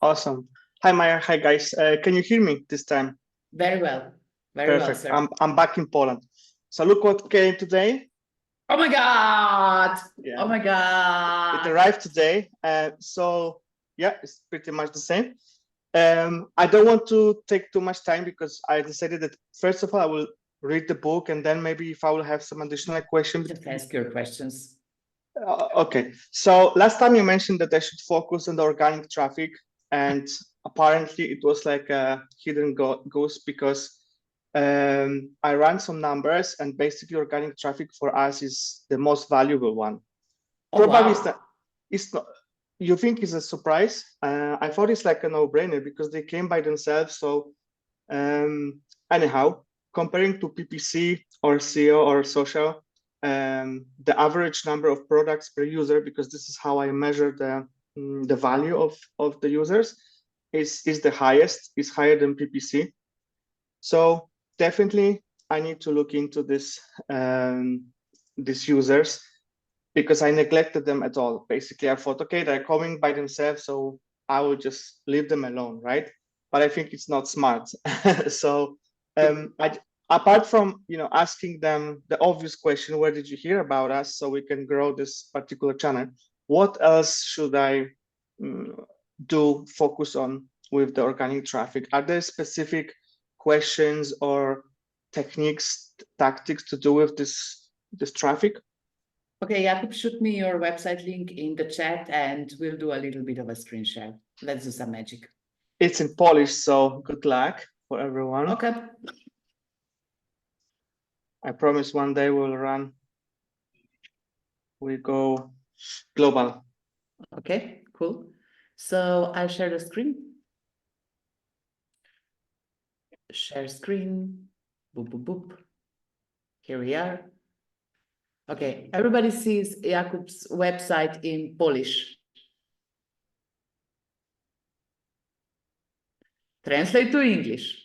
Awesome. Hi, Maya. Hi, guys. Can you hear me this time? Very well. Very well, Perfect. sir. I'm back in Poland. So look what came today. Oh my God. Yeah, Oh my it God. arrived today. So yeah, it's pretty much the same. I don't want to take too much time because I decided that first of all, I will read the book and then maybe if I will have some additional questions. Just ask your questions. Okay. So last time you mentioned that I should focus on the organic traffic, and apparently it was like a hidden goose because I ran some numbers, and basically organic traffic for us is the most valuable one. Oh, Probably wow. it's not. You think it's a surprise? I thought it's like a no-brainer because they came by themselves. So anyhow, comparing to PPC or SEO or social, the average number of products per user, because this is how I measure the value of the users, is the highest, is higher than PPC. So definitely I need to look into these users because I neglected them at all. Basically, I thought, okay, they're coming by themselves, so I will just leave them alone, right? But I think it's not smart. So apart from asking them the obvious question, where did you hear about us, so we can grow this particular channel, what else should I do focus on with the organic traffic? Are there specific questions or techniques, tactics to do with this traffic? Okay, Jakub, shoot me your website link in the chat and we'll do a little bit of a screen share. Let's do some magic. It's in Polish, so good luck for everyone. Okay. I promise one day we go global. Okay, cool. So I'll share the screen. Share screen. Boop, boop, boop. Here we are. Okay, everybody sees Jakub's website in Polish. Translate to English.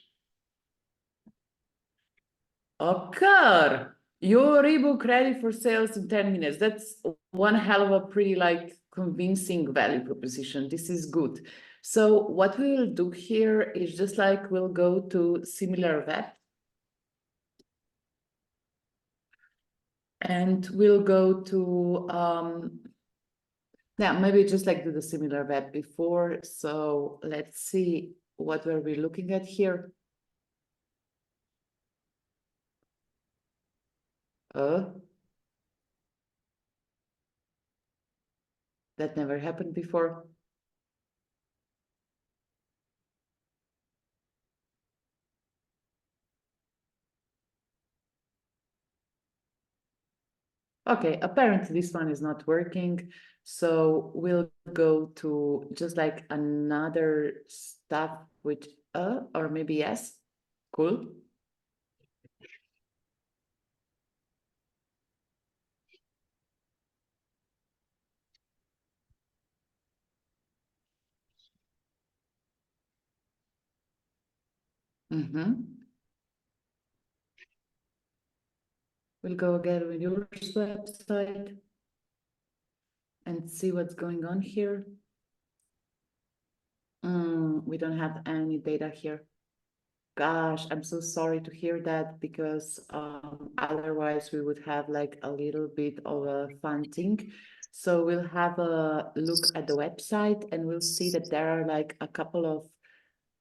Okay, your ebook ready for sales in 10 minutes. That's one hell of a pretty convincing value proposition. This is good. So what we will do here is just we'll go to similar web. And we'll go to, now maybe just do the similar web before. So let's see what were we looking at here. That never happened before. Okay, apparently this one is not working. So we'll go to just another stuff with or maybe yes. Cool. We'll go again with your website and see what's going on here. We don't have any data here. Gosh, I'm so sorry to hear that because otherwise we would have a little bit of a fun thing. So we'll have a look at the website and we'll see that there are a couple of,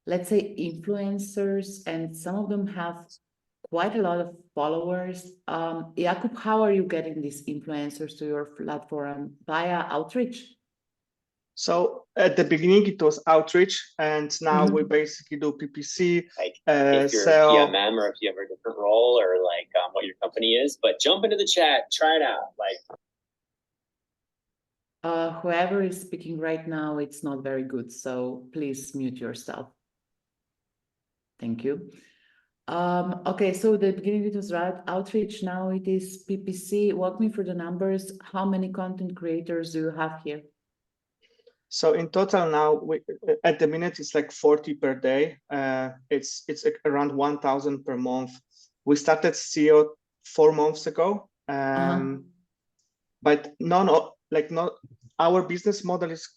let's say, influencers, and some of them have quite a lot of followers. Jakub, how are you getting these influencers to your platform? Via outreach? So at the beginning it was outreach, and now we basically do PPC. If you're SEO. PMM or if you have a different role or what your company is, but jump into the chat, try it out. Whoever is speaking right now, it's not very good. So please mute yourself. Thank you. Okay, so the beginning it was outreach, now it is PPC. Walk me through the numbers. How many content creators do you have here? So in total now, at the minute, it's 40 per day. It's around 1,000 per month. We started SEO 4 months ago, but not our business model is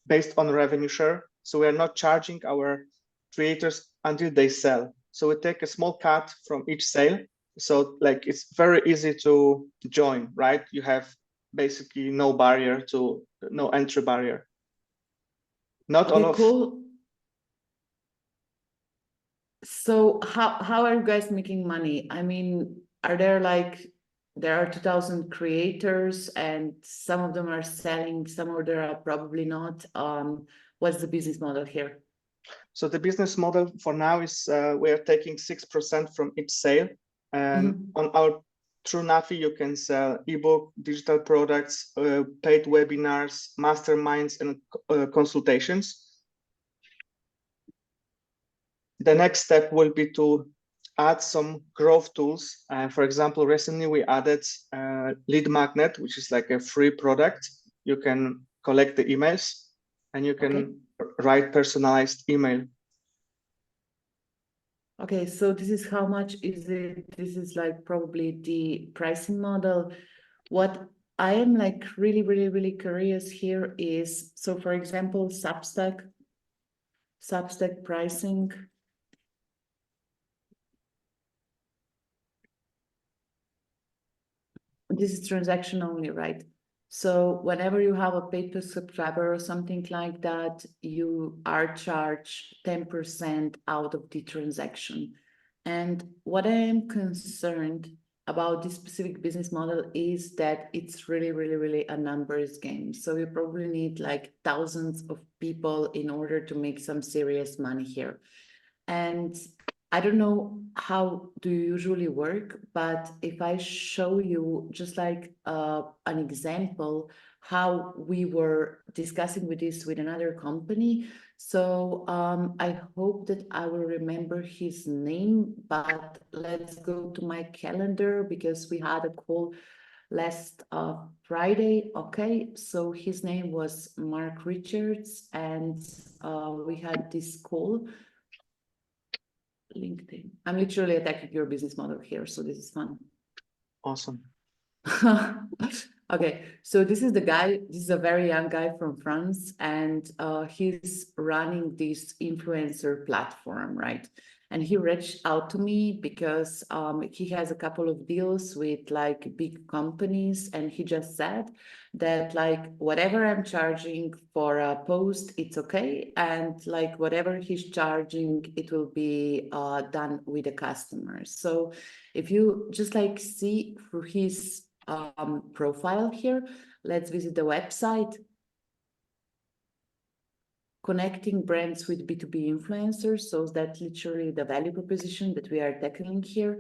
based on revenue share. So we are not charging our creators until they sell. So we take a small cut from each sale. So like it's very easy to join, right? You have basically no entry barrier. Not all of. Cool. So how are you guys making money? I mean, are there there are 2,000 creators and some of them are selling, some of them are probably not. What's the business model here? So the business model for now is we are taking 6% from each sale. On our through Nafi, you can sell ebook, digital products, paid webinars, masterminds, and consultations. The next step will be to add some growth tools. For example, recently we added Lead Magnet, which is like a free product. You can collect the emails and you can write personalized email. Okay, so this is how much is it? This is like probably the pricing model. What I am like really curious here is, so for example, Substack pricing. This is transaction only, right? So whenever you have a paid per subscriber or something like that, you are charged 10% out of the transaction. And what I am concerned about this specific business model is that it's really a numbers game. So you probably need like thousands of people in order to make some serious money here. And I don't know how do you usually work, but if I show you just like an example, how we were discussing with this with another company. So I hope that I will remember his name, but let's go to my calendar because we had a call last Friday. Okay, so his name was Mark Richards and we had this call. LinkedIn. I'm literally attacking your business model here, so this is fun. Awesome. Okay, so this is the guy, this is a very young guy from France, and he's running this influencer platform, right? And he reached out to me because he has a couple of deals with like big companies, and he just said that like whatever I'm charging for a post, it's okay, and like whatever he's charging, it will be done with the customers. So if you just like see through his profile here, let's visit the website. Connecting brands with B2B influencers. So that's literally the value proposition that we are tackling here.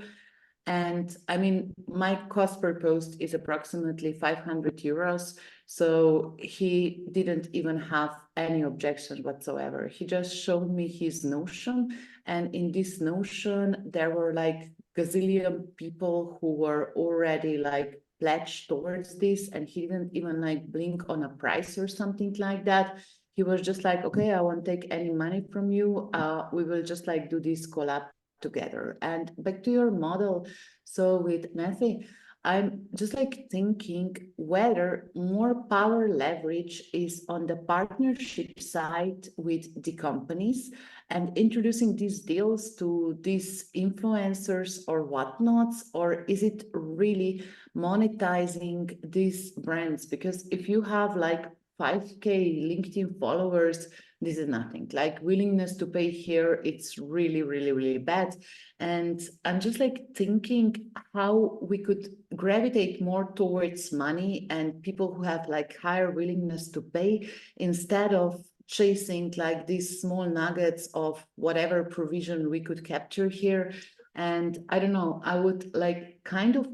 And I mean, my cost per post is approximately 500 euros. So he didn't even have any objection whatsoever. He just showed me his Notion. And in this Notion, there were like gazillion people who were already like pledged towards this. And he didn't even like blink on a price or something like that. He was just like, okay, I won't take any money from you. We will just like do this collab together. And back to your model. So with Nafi, I'm just like thinking whether more power leverage is on the partnership side with the companies and introducing these deals to these influencers or whatnots, or is it really monetizing these brands? Because if you have like 5K LinkedIn followers, this is nothing. Like willingness to pay here, it's really bad. And I'm just like thinking how we could gravitate more towards money and people who have like higher willingness to pay instead of chasing like these small nuggets of whatever provision we could capture here. And I don't know, I would like kind of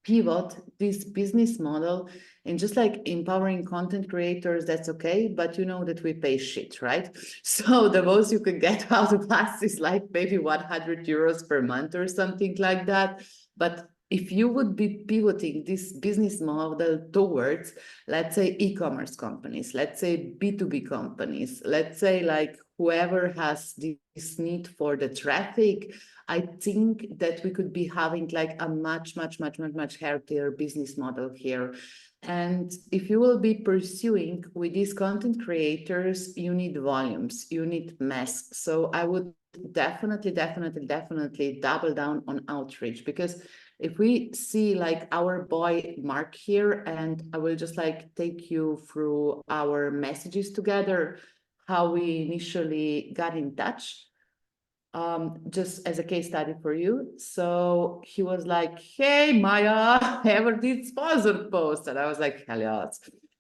pivot this business model and just like empowering content creators, that's okay, but you know that we pay shit, right? So the most you can get out of us is like maybe 100 euros per month or something like that. But if you would be pivoting this business model towards, let's say, e-commerce companies, let's say B2B companies, let's say like whoever has this need for the traffic, I think that we could be having like a much healthier business model here. And if you will be pursuing with these content creators, you need volumes, you need mass. So I would definitely double down on outreach, because if we see like our boy Mark here, and I will just like take you through our messages together, how we initially got in touch, just as a case study for you. So he was like, "Hey, Maya, ever did sponsored post?" And I was like, "Hell yes."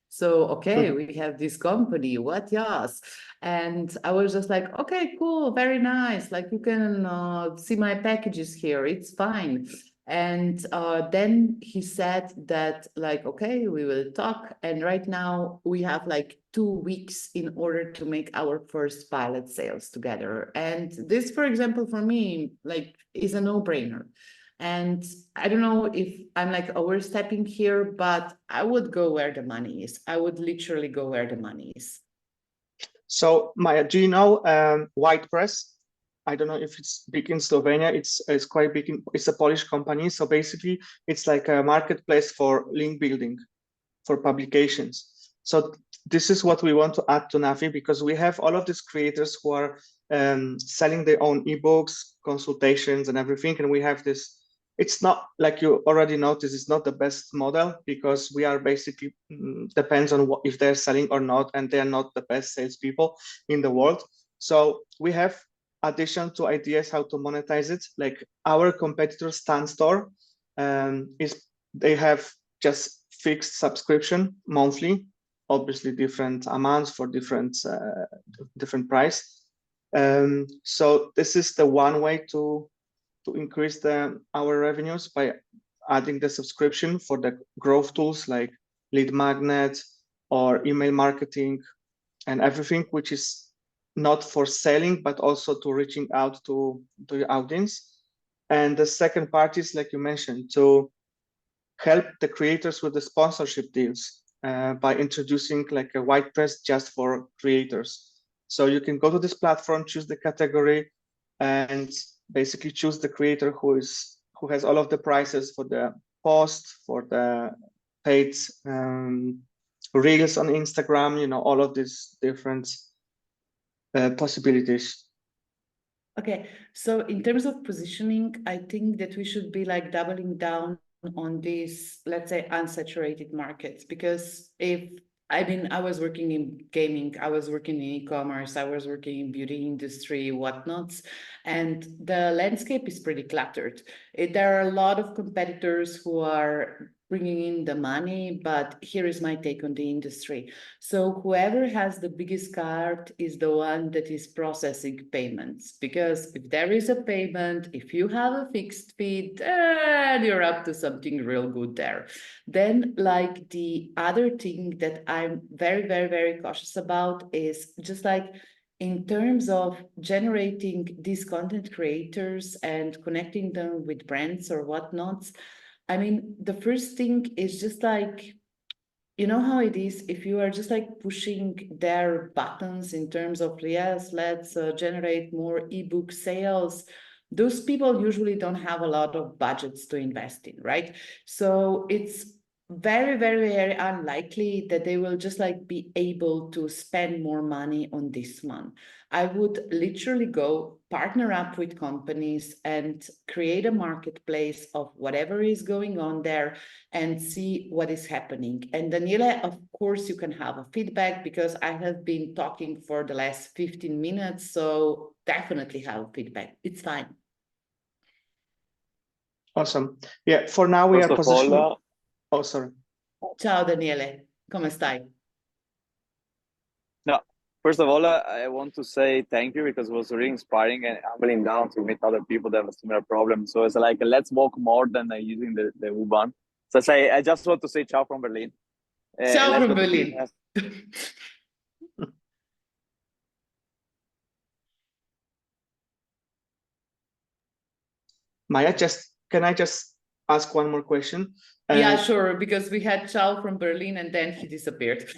So, okay, we have this company, what yes? And I was just like, okay, cool, very nice. Like you can see my packages here, it's fine. And then he said that like, okay, we will talk. And right now we have like 2 weeks in order to make our first pilot sales together. And this, for example, for me, like is a no-brainer. And I don't know if I'm like overstepping here, but I would go where the money is. I would literally go where the money is. So Maya, do you know White Press? I don't know if it's big in Slovenia. It's quite big. It's a Polish company. So basically, it's like a marketplace for link building for publications. So this is what we want to add to Navi, because we have all of these creators who are selling their own ebooks, consultations, and everything. And we have this. It's not like you already noticed. It's not the best model, because we are basically depends on what if they're selling or not, and they're not the best salespeople in the world. So we have addition to ideas how to monetize it. Like our competitor Stan Store is they have just fixed subscription monthly, obviously different amounts for different price. So this is the one way to increase our revenues, by adding the subscription for the growth tools like lead magnet or email marketing and everything, which is not for selling, but also to reaching out to your audience. And the second part is, like you mentioned, to help the creators with the sponsorship deals by introducing like a white press just for creators. So you can go to this platform, choose the category, and basically choose the creator who has all of the prices for the post, for the paid reels on Instagram, all of these different possibilities. Okay, so in terms of positioning, I think that we should be like doubling down on these, let's say, unsaturated markets, because I was working in gaming, I was working in e-commerce, I was working in beauty industry, whatnots, and the landscape is pretty cluttered. There are a lot of competitors who are bringing in the money, but here is my take on the industry. So whoever has the biggest card is the one that is processing payments, because if there is a payment, if you have a fixed fee, then you're up to something real good there. Then like the other thing that I'm very cautious about is just like in terms of generating these content creators and connecting them with brands or whatnots. I mean, the first thing is just like, you know how it is if you are just like pushing their buttons in terms of, yes, let's generate more ebook sales. Those people usually don't have a lot of budgets to invest in, right? So it's very unlikely that they will just like be able to spend more money on this one. I would literally go partner up with companies and create a marketplace of whatever is going on there and see what is happening. And Daniela, of course, you can have a feedback, because I have been talking for the last 15 minutes. So definitely have feedback. It's fine. Awesome. Yeah, for now we First are of positioning. all, Oh, sorry. Ciao, Daniele. Come stai? no, first of all, I want to say thank you, because it was really inspiring and humbling down to meet other people that have a similar problem. So it's like, let's walk more than using the U-Bahn. So I just want to say ciao from Berlin. Ciao Let's from go to Berlin. business. Maya, can I just ask one more question? Yeah, sure, because we had ciao from Berlin and then he disappeared.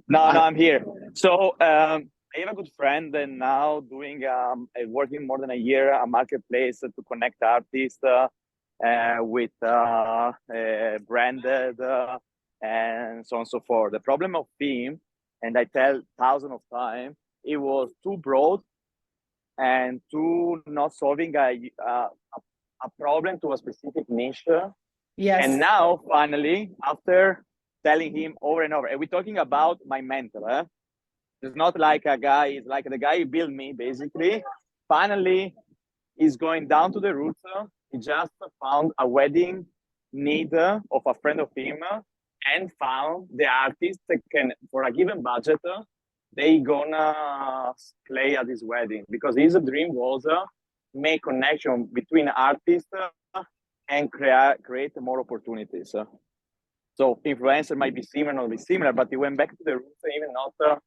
No, I'm here. So I have a good friend and now doing working more than a year a marketplace to connect artists with branded and so on and so forth. The problem of theme, and I tell thousands of times, it was too broad and too not solving a problem to a specific niche. Yes. And now, finally, after telling him over and over, and we're talking about my mentor, it's not like a guy, it's like the guy who built me, basically. Finally, he's going down to the roots. He just found a wedding need of a friend of him and found the artist that can, for a given budget, they gonna play at this wedding, because his dream was make connection between artists and create more opportunities. So influencer might be similar, not be similar, but he went back to the roots, even not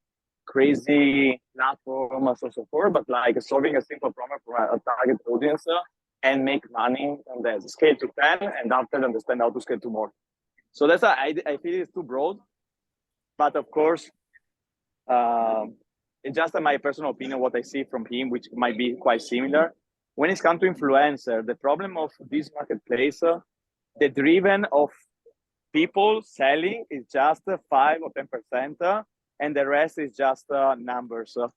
crazy platform and so forth, but like solving a simple problem for a target audience and make money on that. Scale to 10, and after understand how to scale to more. So that's I feel it's too broad, but of course, it's just my personal opinion, what I see from him, which might be quite similar. When it's come to influencer, the problem of this marketplace, the driven of people selling is just 5 or 10%, and the rest is just numbers. So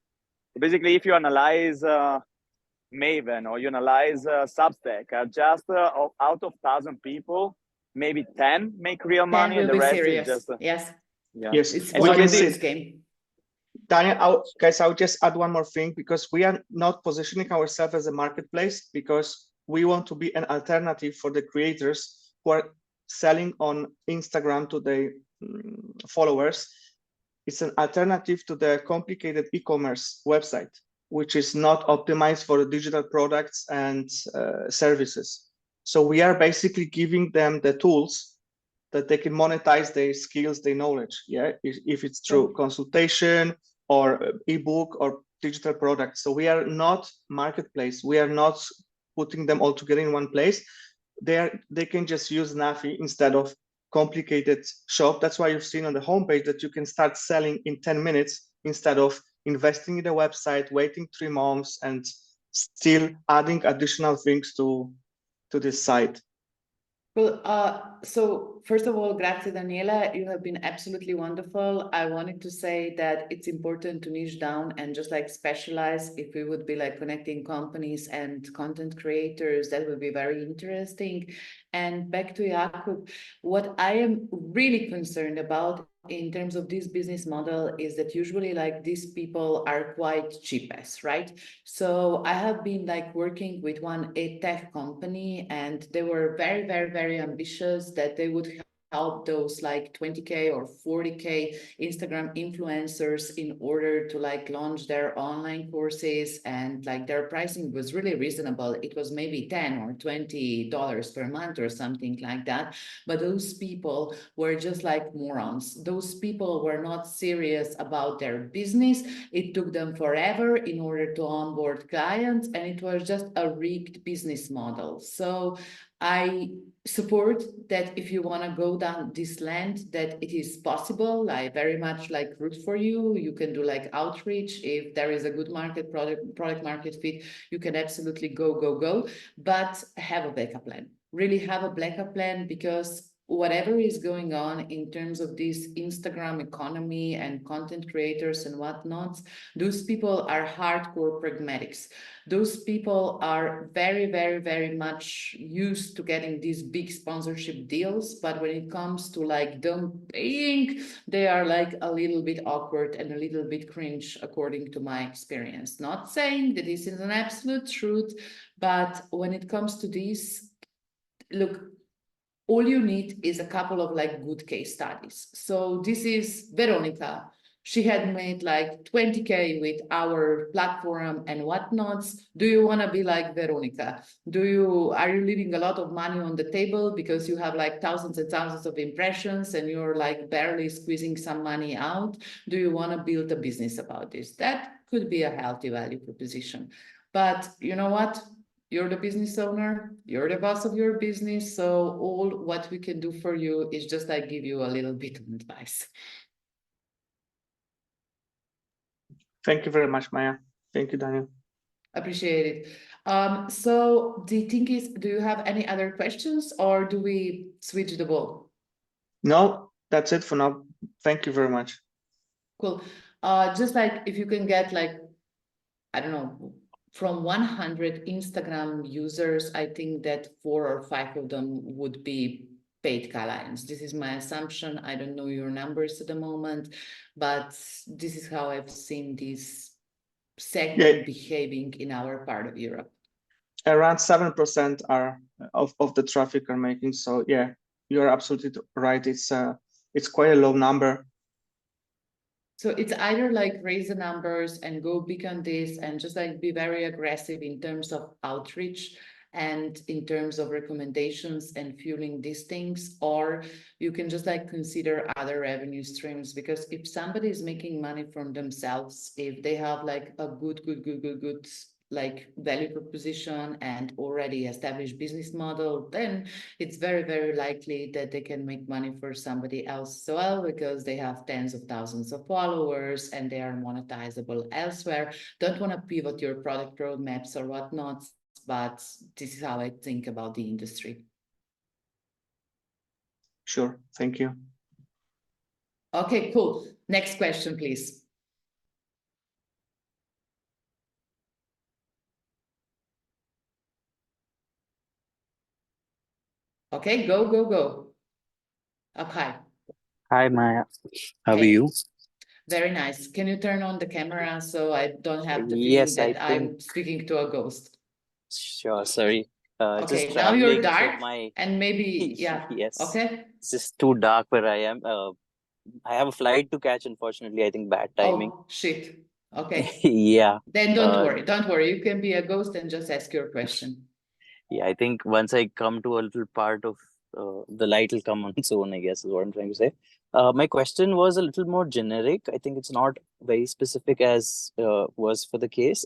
basically, if you analyze Maven or you analyze Substack, just out of 1,000 people, maybe 10 make real money, and the rest serious. is just yes. Yeah. Yes, It's we can this see. game. Daniel, guys, I'll just add one more thing, because we are not positioning ourselves as a marketplace, because we want to be an alternative for the creators who are selling on Instagram to their followers. It's an alternative to the complicated e-commerce website, which is not optimized for digital products and services. So we are basically giving them the tools that they can monetize their skills, their knowledge. Yeah, if it's through consultation or ebook or digital products. So we are not marketplace. We are not putting them all together in one place. They can just use Nafi instead of complicated shop. That's why you've seen on the homepage that you can start selling in 10 minutes instead of investing in the website, waiting 3 months, and still adding additional things to this site. Well, so first of all, grazie Daniela, you have been absolutely wonderful. I wanted to say that it's important to niche down and just like specialize. If we would be like connecting companies and content creators, that would be very interesting. And back to Jakub, what I am really concerned about in terms of this business model is that usually like these people are quite cheap ass, right? So I have been like working with one tech company, and they were very, very, very ambitious that they would help those like 20K or 40K Instagram influencers in order to like launch their online courses, and like their pricing was really reasonable. It was maybe $10 or $20 per month or something like that. But those people were just like morons. Those people were not serious about their business. It took them forever in order to onboard clients, and it was just a rigged business model. So I support that if you want to go down this land, that it is possible. I very much like root for you. You can do like outreach. If there is a good product market fit, you can absolutely go. But have a backup plan. Really have a backup plan, because whatever is going on in terms of this Instagram economy and content creators and whatnot, those people are hardcore pragmatics. Those people are very, very, very much used to getting these big sponsorship deals. But when it comes to like them paying, they are like a little bit awkward and a little bit cringe, according to my experience. Not saying that this is an absolute truth, but when it comes to this, look, all you need is a couple of like good case studies. So this is Veronica. She had made like 20K with our platform and whatnots. Do you want to be like Veronica? Are you leaving a lot of money on the table because you have like thousands and thousands of impressions and you're like barely squeezing some money out? Do you want to build a business about this? That could be a healthy value proposition. But you know what? You're the business owner, you're the boss of your business. So all what we can do for you is just like give you a little bit of advice. Thank you very much, Maja. Thank you, Daniel. Appreciate it. So the thing is, do you have any other questions or do we switch the ball? No, that's it for now. Thank you very much. Cool. Just like if you can get like, I don't know, from 100 Instagram users, I think that 4 or 5 of them would be paid clients. This is my assumption. I don't know your numbers at the moment, but this is how I've seen this segment behaving in our part of Europe. Around 7% are of the traffic are making. So yeah, you're absolutely right. It's quite a low number. So it's either like raise the numbers and go big on this and just like be very aggressive in terms of outreach and in terms of recommendations and fueling these things, or you can just like consider other revenue streams, because if somebody is making money from themselves, if they have like a good like value proposition and already established business model, then it's very, very likely that they can make money for somebody else as well, because they have tens of thousands of followers and they are monetizable elsewhere. Don't want to pivot your product roadmaps or whatnot, but this is how I think about the industry. Sure, thank you. Okay, cool. Next question, please. Okay, go. Okay. Hi, Maya. How are Hey. you? Very nice. Can you turn on the camera so I don't have the feeling Yes, I that I'm speaking to a ghost? Sure, sorry. Okay, Just now you're traveling, so dark my and maybe, yeah, yes, okay. it's just too dark where I am. I have a flight to catch, unfortunately. I think bad timing. Oh, shit. Okay. Yeah. Then don't worry. You can be a ghost and just ask your question. Yeah, I think once I come to a little part of the light will come on its own, I guess is what I'm trying to say. My question was a little more generic. I think it's not very specific as was for the case.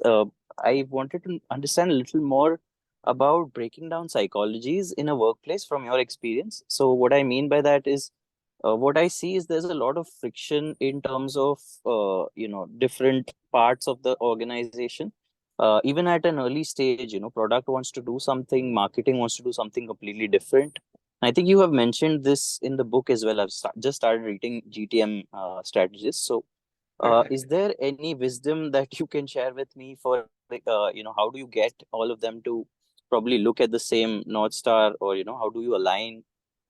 I wanted to understand a little more about breaking down psychologies in a workplace from your experience. So what I mean by that is what I see is there's a lot of friction in terms of different parts of the organization. Even at an early stage, product wants to do something, marketing wants to do something completely different. I think you have mentioned this in the book as well. I've just started reading GTM Strategist. So, is there any wisdom that you can share with me for, how do you get all of them to probably look at the same North Star, or, how do you align?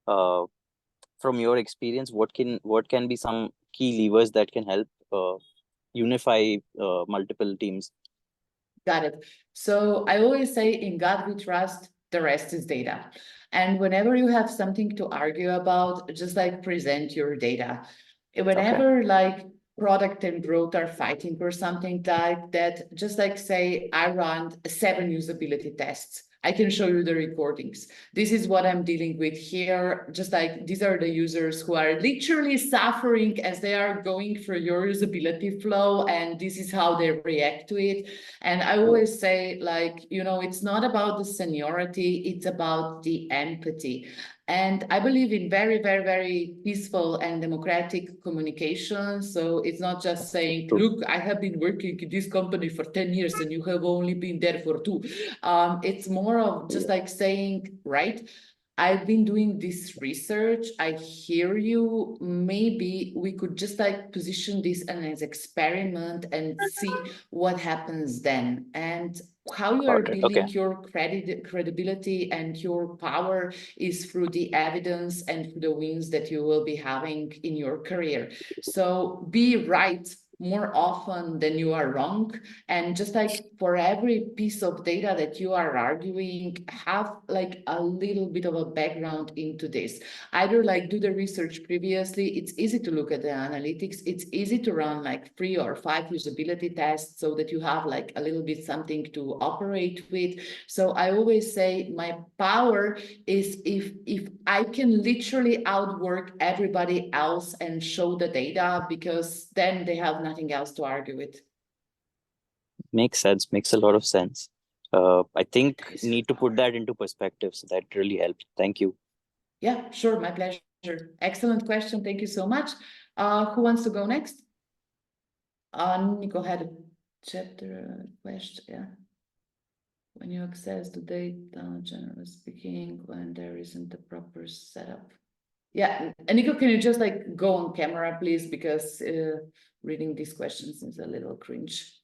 From your experience, what can be some key levers that can help unify multiple teams? Got it. So I always say, in God we trust, the rest is data. And whenever you have something to argue about, just like present your data. Whenever like product and growth are fighting for something like that, just like say I run 7 usability tests. I can show you the recordings. This is what I'm dealing with here. Just like these are the users who are literally suffering as they are going through your usability flow, and this is how they react to it. And I always say, like, it's not about the seniority, it's about the empathy. And I believe in very, very, very peaceful and democratic communication. So it's not just saying, look, I have been working in this company for 10 years and you have only been there for 2. It's more of just like saying, right, I've been doing this research. I hear you. Maybe we could just like position this as experiment and see what happens then. And how you are building your credibility and your power is through the evidence and through the wins that you will be having in your career. So be right more often than you are wrong. And just like for every piece of data that you are arguing, have like a little bit of a background into this. Either like do the research previously. It's easy to look at the analytics. It's easy to run like 3 or 5 usability tests so that you have like a little bit something to operate with. So I always say my power is if I can literally outwork everybody else and show the data, because then they have nothing else to argue with. Makes sense. Makes a lot of sense. I think need to put that into perspective. So that really helped. Thank you. Yeah, sure. My pleasure. Excellent question. Thank you so much. Who wants to go next? Nico had a chapter question. Yeah. When you access the data, generally speaking, when there isn't a proper setup. Yeah, and Nico, can you just like go on camera, please? Because reading these questions is a little cringe.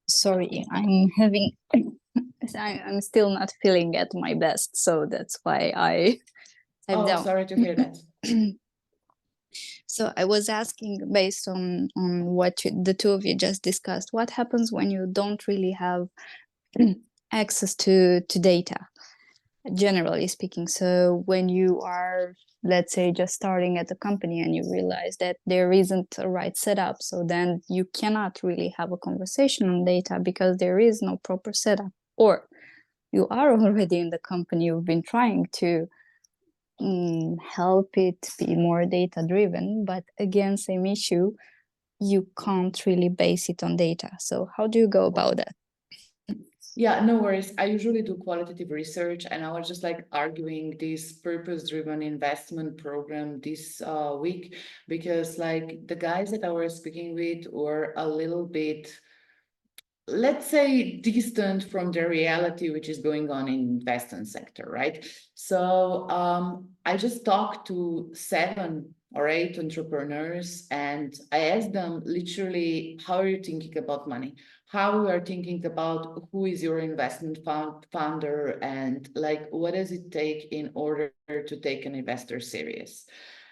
Sorry, I'm having, I'm still not feeling at my best, so that's why I typed Oh, down. sorry to hear that. So I was asking, based on what the two of you just discussed, what happens when you don't really have access to data, generally speaking? So when you are, let's say, just starting at the company and you realize that there isn't a right setup, so then you cannot really have a conversation on data because there is no proper setup. Or you are already in the company, you've been trying to help it be more data driven, but again, same issue, you can't really base it on data. So how do you go about that? Yeah, no worries. I usually do qualitative research, and I was just like arguing this purpose-driven investment program this week, because like the guys that I was speaking with were a little bit, let's say, distant from the reality which is going on in investment sector, right? So I just talked to 7 or 8 entrepreneurs, and I asked them literally, how are you thinking about money? How you are thinking about who is your investment founder, and like what does it take in order to take an investor serious?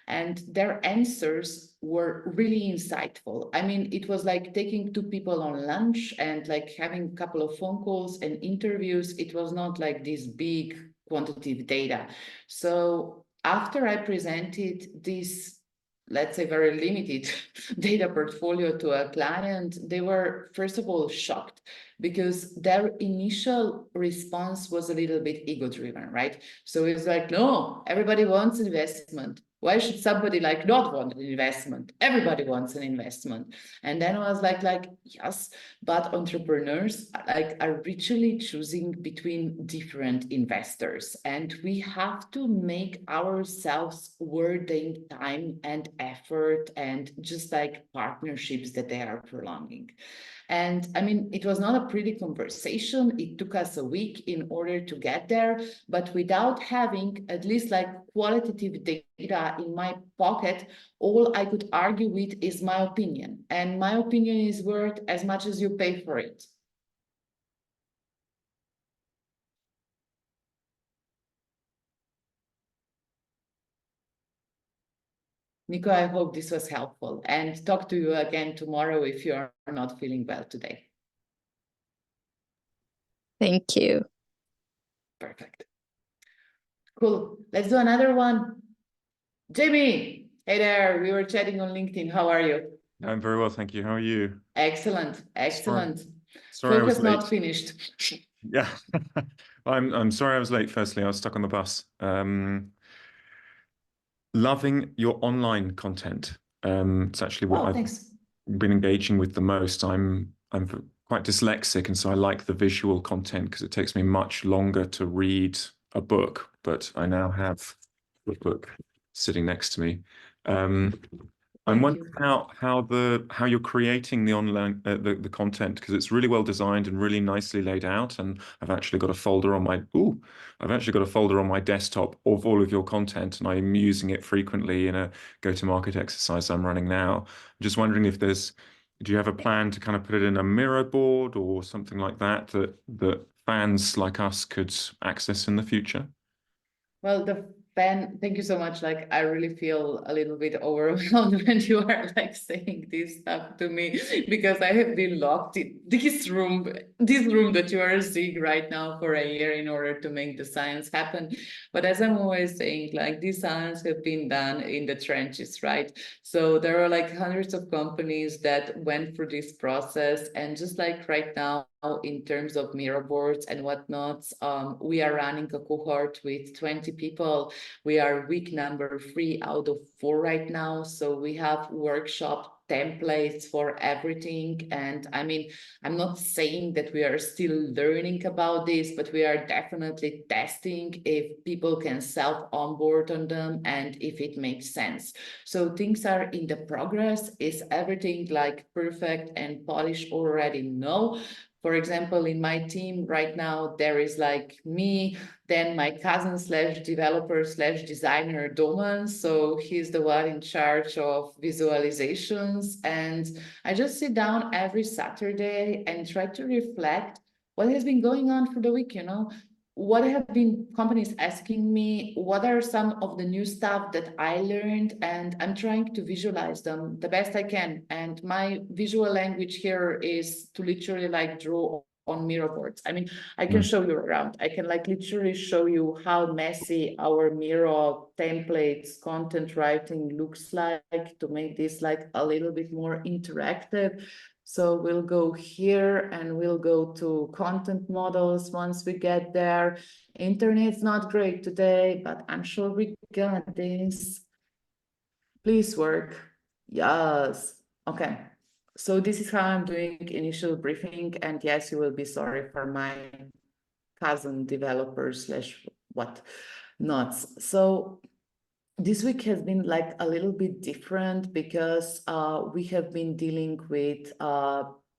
And their answers were really insightful. I mean, it was like taking 2 people on lunch and like having a couple of phone calls and interviews. It was not like this big quantitative data. So after I presented this, let's say, very limited data portfolio to a client, they were, first of all, shocked, because their initial response was a little bit ego driven, right? So it's like, no, everybody wants investment. Why should somebody like not want an investment? Everybody wants an investment. And then I was like, yes, but entrepreneurs like are literally choosing between different investors, and we have to make ourselves worth the time and effort and just like partnerships that they are prolonging. And I mean, it was not a pretty conversation. It took us a week in order to get there, but without having at least like qualitative data in my pocket, all I could argue with is my opinion. And my opinion is worth as much as you pay for it. Nico, I hope this was helpful, and talk to you again tomorrow if you are not feeling well today. Thank you. Perfect. Cool. Let's do another one. Jamie, hey there. We were chatting on LinkedIn. How are you? I'm very well, thank you. How are you? Excellent. Excellent. Sorry I was Focus late. not finished. Yeah, I'm sorry I was late. Firstly, I was stuck on the bus. Loving your online content. It's actually what Oh, I've thanks. been engaging with the most. I'm quite dyslexic, and so I like the visual content because it takes me much longer to read a book. But I now have the book sitting next to me. I'm Thank wondering you. how you're creating the online the content, because it's really well designed and really nicely laid out. And I've actually got a folder on my desktop of all of your content, and I'm using it frequently in a go-to-market exercise I'm running now. I'm just wondering if do you have a plan to kind of put it in a Miro board or something like that that fans like us could access in the future? Well, thank you so much. Like, I really feel a little bit overwhelmed when you are like saying this stuff to me, because I have been locked in this room that you are seeing right now for a year in order to make the science happen. But as I'm always saying, like, this science have been done in the trenches, right? So there are like hundreds of companies that went through this process, and just like right now, in terms of Miro boards and whatnot, we are running a cohort with 20 people. We are week number 3 out of 4 right now. So we have workshop templates for everything. And I mean, I'm not saying that we are still learning about this, but we are definitely testing if people can self-onboard on them and if it makes sense. So things are in the progress. Is everything like perfect and polished already? No. For example, in my team right now, there is like me, then my cousin / developer / designer Doman. So he's the one in charge of visualizations. And I just sit down every Saturday and try to reflect what has been going on for the week, you know, what have been companies asking me, what are some of the new stuff that I learned, and I'm trying to visualize them the best I can. And my visual language here is to literally like draw on Miro boards. I mean, I can show you around. I can like literally show you how messy our Miro templates content writing looks like to make this like a little bit more interactive. So we'll go here and we'll go to content models once we get there. Internet's not great today, but I'm sure we got this. Please work. Yes. Okay. So this is how I'm doing initial briefing. And yes, you will be sorry for my cousin developer / what nots. So this week has been like a little bit different because we have been dealing with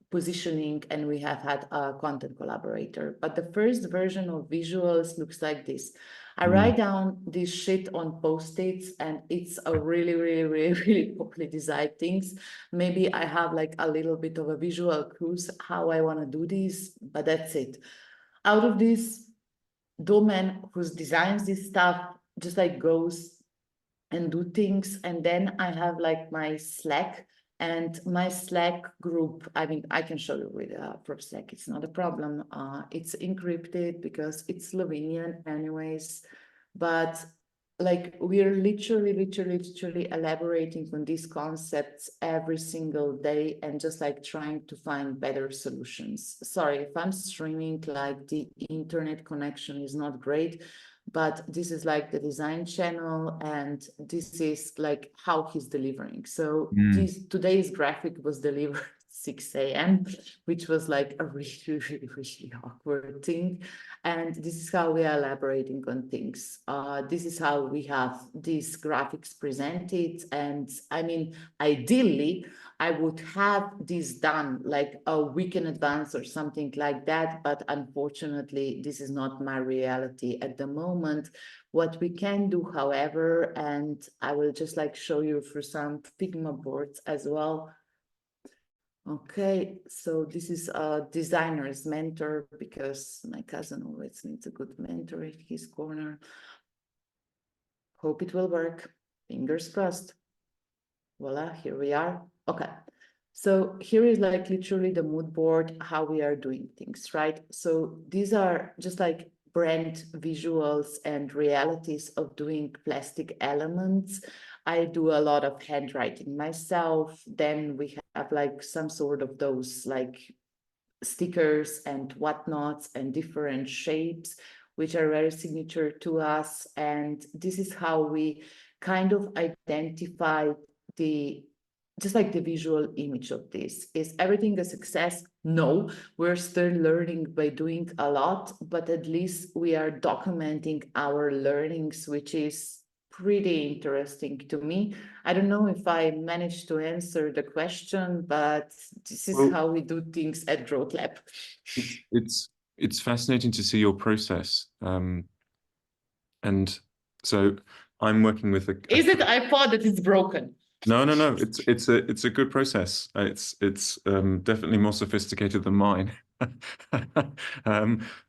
positioning and we have had a content collaborator. But the first version of visuals looks like this. I write down this shit on Post-its and it's a really, really, really, really poorly designed things. Maybe I have like a little bit of a visual cruise how I want to do this, but that's it. Out of this, Doman, who designs this stuff, just like goes and do things. And then I have like my Slack, and my Slack group. I mean, I can show you with from Slack. It's not a problem. It's encrypted because it's Slovenian anyways. But like we're literally elaborating on these concepts every single day and just like trying to find better solutions. Sorry if I'm streaming, like the internet connection is not great, but this is like the design channel and this is like how he's delivering. So today's graphic was delivered 6 a.m., which was like a really awkward thing. And this is how we are elaborating on things. This is how we have these graphics presented. And I mean, ideally, I would have this done like a week in advance or something like that. But unfortunately, this is not my reality at the moment. What we can do, however, and I will just like show you through some Figma boards as well. Okay, so this is a designer's mentor because my cousin always needs a good mentor in his corner. Hope it will work. Fingers crossed. Voila, here we are. Okay, so here is like literally the mood board, how we are doing things, right? So these are just like brand visuals and realities of doing plastic elements. I do a lot of handwriting myself. Then we have like some sort of those like stickers and whatnots and different shapes, which are very signature to us. And this is how we kind of identify just like the visual image of this. Is everything a success? No, we're still learning by doing a lot, but at least we are documenting our learnings, which is pretty interesting to me. I don't know if I managed to answer the question, but this is how we do things at Growth Lab. It's fascinating to see your process. And so I'm working with a Is it? I thought that it's broken. No. It's a good process. It's definitely more sophisticated than mine.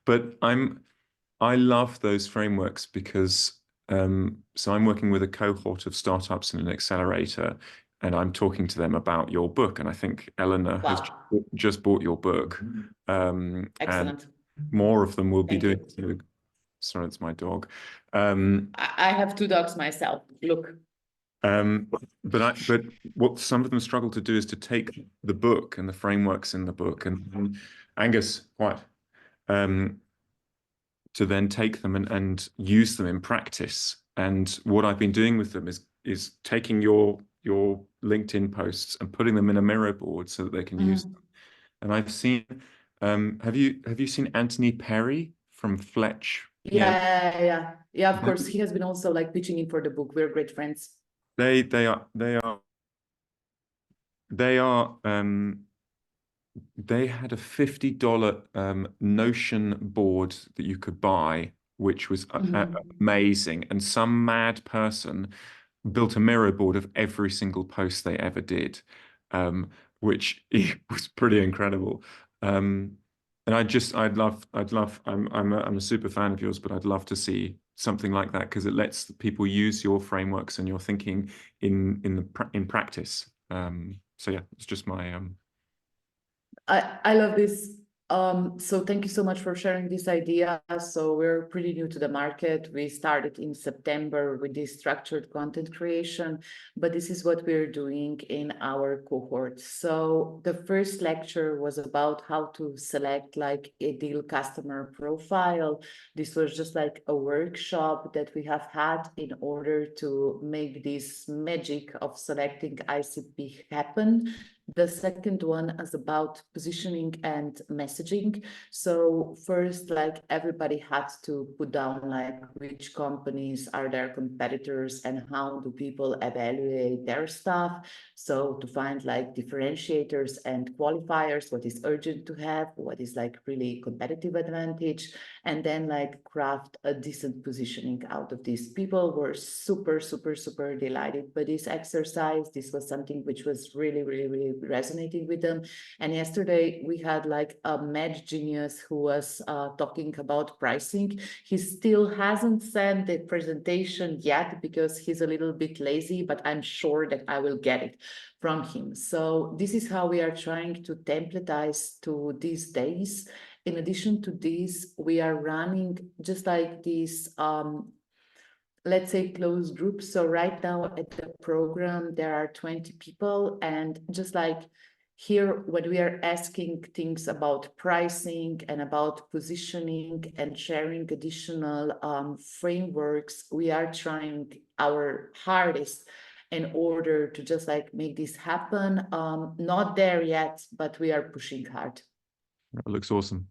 But I love those frameworks because so I'm working with a cohort of startups in an accelerator, and I'm talking to them about your book. And I think Eleanor has just bought your book. Excellent. And more of them will be doing so. Sorry, it's my dog. I have 2 dogs myself. Look. But what some of them struggle to do is to take the book and the frameworks in the book and Angus, what? To then take them and use them in practice. And what I've been doing with them is taking your your LinkedIn posts and putting them in a mirror board so that they can use them. And I've seen, have you seen Anthony Perry from Fletch? Yeah. Of course, he has been also like pitching in for the book. We're great friends. They had a $50 Notion board that you could buy, which was amazing. And some mad person built a mirror board of every single post they ever did, which was pretty incredible. And I'm a super fan of yours, but I'd love to see something like that because it lets people use your frameworks and your thinking in practice. So yeah, it's just my I love this. So thank you so much for sharing this idea. So we're pretty new to the market. We started in September with this structured content creation, but this is what we're doing in our cohort. So the first lecture was about how to select like ideal customer profile. This was just like a workshop that we have had in order to make this magic of selecting ICP happen. The second one is about positioning and messaging. So first, like everybody had to put down like which companies are their competitors and how do people evaluate their stuff. So to find like differentiators and qualifiers, what is urgent to have, what is like really competitive advantage, and then like craft a decent positioning out of these. People were super delighted by this exercise. This was something which was really resonating with them. And yesterday we had like a mad genius who was talking about pricing. He still hasn't sent the presentation yet because he's a little bit lazy, but I'm sure that I will get it from him. So this is how we are trying to templatize to these days. In addition to this, we are running just like these let's say closed groups. So right now at the program, there are 20 people, and just like here, when we are asking things about pricing and about positioning and sharing additional frameworks, we are trying our hardest in order to just like make this happen. Not there yet, but we are pushing hard. That looks awesome.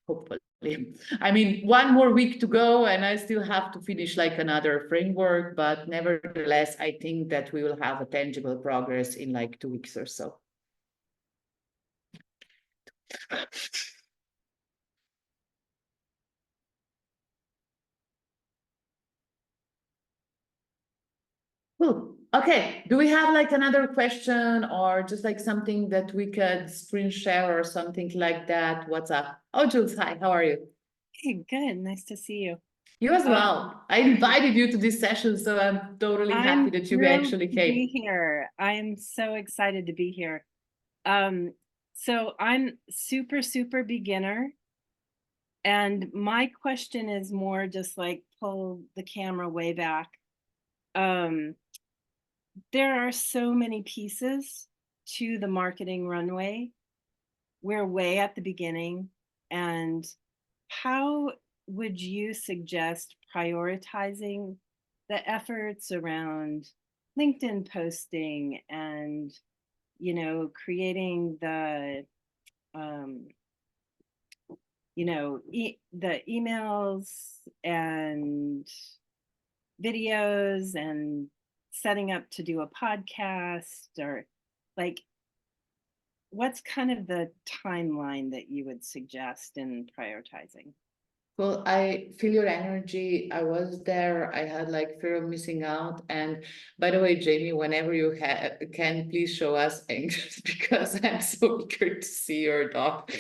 Hopefully. I mean, one more week to go and I still have to finish like another framework, but nevertheless, I think that we will have a tangible progress in like 2 weeks or so. Cool. Okay. Do we have like another question or just like something that we could screen share or something like that? What's up? Oh, Jules, hi, how are you? Hey, good. Nice to see you. You as well. I invited you to this session, so I'm totally happy that you actually came. Be here. I'm so excited to be here. So I'm super beginner. And my question is more just like pull the camera way back. There are so many pieces to the marketing runway. We're way at the beginning. And how would you suggest prioritizing the efforts around LinkedIn posting and, you know, creating the, you know, the emails and videos and setting up to do a podcast, or like, what's kind of the timeline that you would suggest in prioritizing? Well, I feel your energy. I was there. I had like fear of missing out. And by the way, Jamie, whenever you can, please show us angels because I'm so eager to see your dog.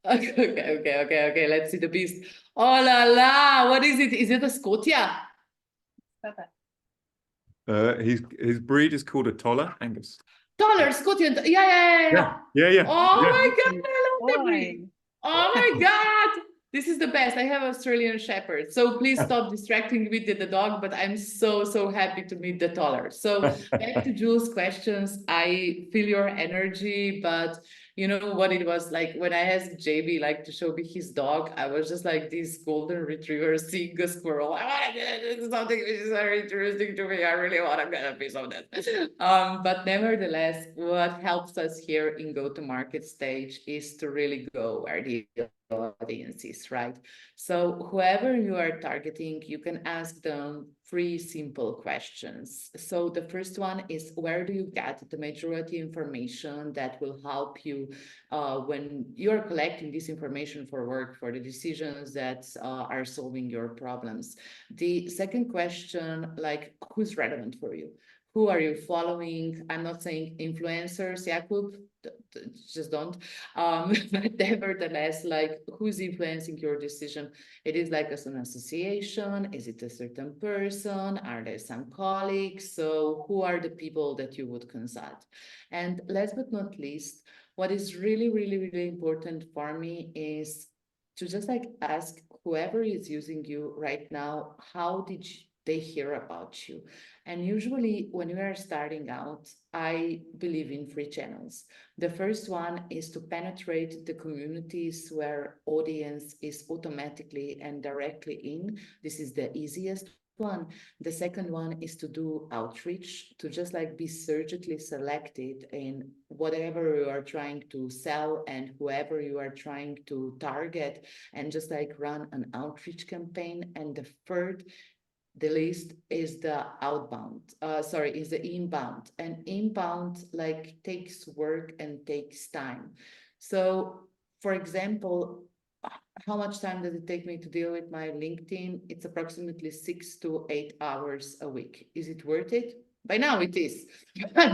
Okay. Let's see the beast. Oh la la! What is it? Is it a Scotia? His breed is called a Toller Angus. Toller, Scotian. Yeah. Yeah. Oh yeah. my God, I love that breed. Oh my God. This is the best. I have Australian Shepherd. So please stop distracting me with the dog, but I'm so happy to meet the Toller. So back to Jules' questions. I feel your energy, but You know what it was like when I asked JB like to show me his dog, I was just like this golden retriever seeing a squirrel. I want to do something which is very interesting to me. I really want to get a piece of that. But nevertheless, what helps us here in go-to-market stage is to really go where the audience is, right? So whoever you are targeting, you can ask them 3 simple questions. So the first one is, where do you get the majority information that will help you when you're collecting this information for work, for the decisions that are solving your problems? The second question, like, who's relevant for you? Who are you following? I'm not saying influencers, Jakub, just don't. But nevertheless, like, who's influencing your decision? It is like as an association. Is it a certain person? Are there some colleagues? So who are the people that you would consult? And last but not least, what is really, really, really important for me is to just like ask whoever is using you right now, how did they hear about you? And usually when we are starting out, I believe in 3 channels. The first one is to penetrate the communities where audience is automatically and directly in. This is the easiest one. The second one is to do outreach, to just like be surgically selected in whatever you are trying to sell and whoever you are trying to target, and just like run an outreach campaign. And the third, the list is the is the inbound. And inbound like takes work and takes time. So for example, how much time does it take me to deal with my LinkedIn? It's approximately 6 to 8 hours a week. Is it worth it? By now it is.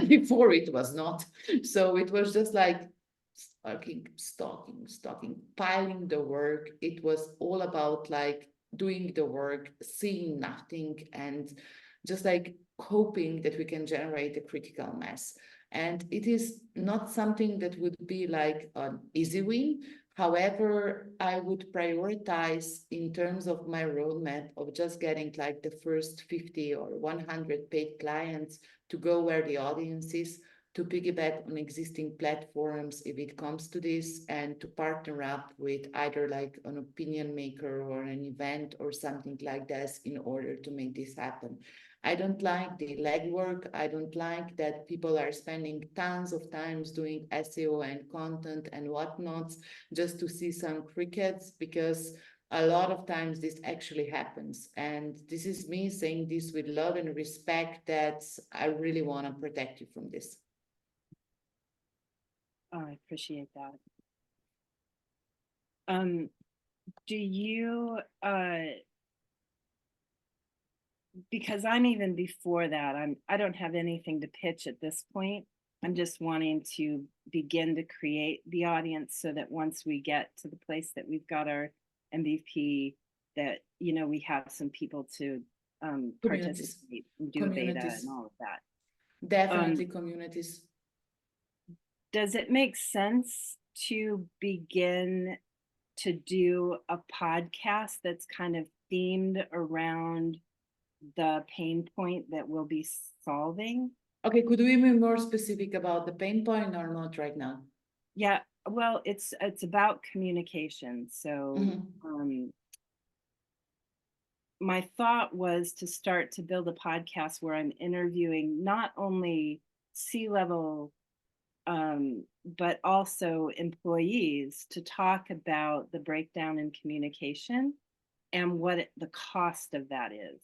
Before it was not. So it was just like stalking, piling the work. It was all about like doing the work, seeing nothing, and just like hoping that we can generate a critical mass. And it is not something that would be like an easy win. However, I would prioritize in terms of my roadmap of just getting like the first 50 or 100 paid clients to go where the audience is, to piggyback on existing platforms if it comes to this, and to partner up with either like an opinion maker or an event or something like this in order to make this happen. I don't like the legwork. I don't like that people are spending tons of times doing SEO and content and whatnot just to see some crickets, because a lot of times this actually happens. And this is me saying this with love and respect, that I really want to protect you from this. Oh, I appreciate that. Do you, because I'm even before that, I don't have anything to pitch at this point. I'm just wanting to begin to create the audience so that once we get to the place that we've got our MVP, that, you know, we have some people to participate and do a beta and all of that. Definitely communities. Does it make sense to begin to do a podcast that's kind of themed around the pain point that we'll be solving? Okay, could we be more specific about the pain point or not right now? Yeah, well, it's about communication. So my thought was to start to build a podcast where I'm interviewing not only C-level but also employees to talk about the breakdown in communication and what the cost of that is.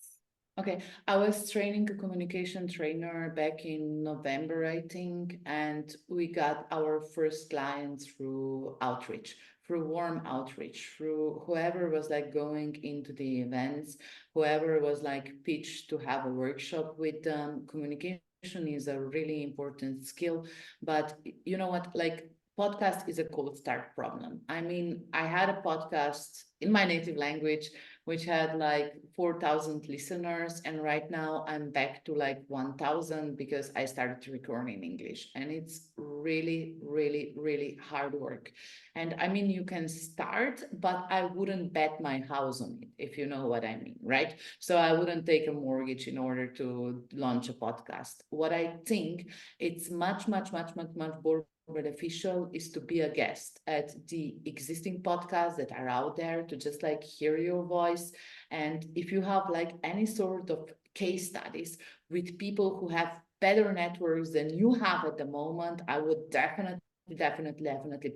Okay, I was training a communication trainer back in November, I think, and we got our first clients through outreach, through warm outreach, through whoever was like going into the events, whoever was like pitched to have a workshop with them. Communication is a really important skill, but you know what, like podcast is a cold start problem. I mean, I had a podcast in my native language which had like 4,000 listeners, and right now I'm back to like 1,000 because I started to record in English, and it's really, really, really hard work. And I mean, you can start, but I wouldn't bet my house on it, if you know what I mean, right? So I wouldn't take a mortgage in order to launch a podcast. What I think, it's much more beneficial is to be a guest at the existing podcasts that are out there, to just like hear your voice. And if you have like any sort of case studies with people who have better networks than you have at the moment, I would definitely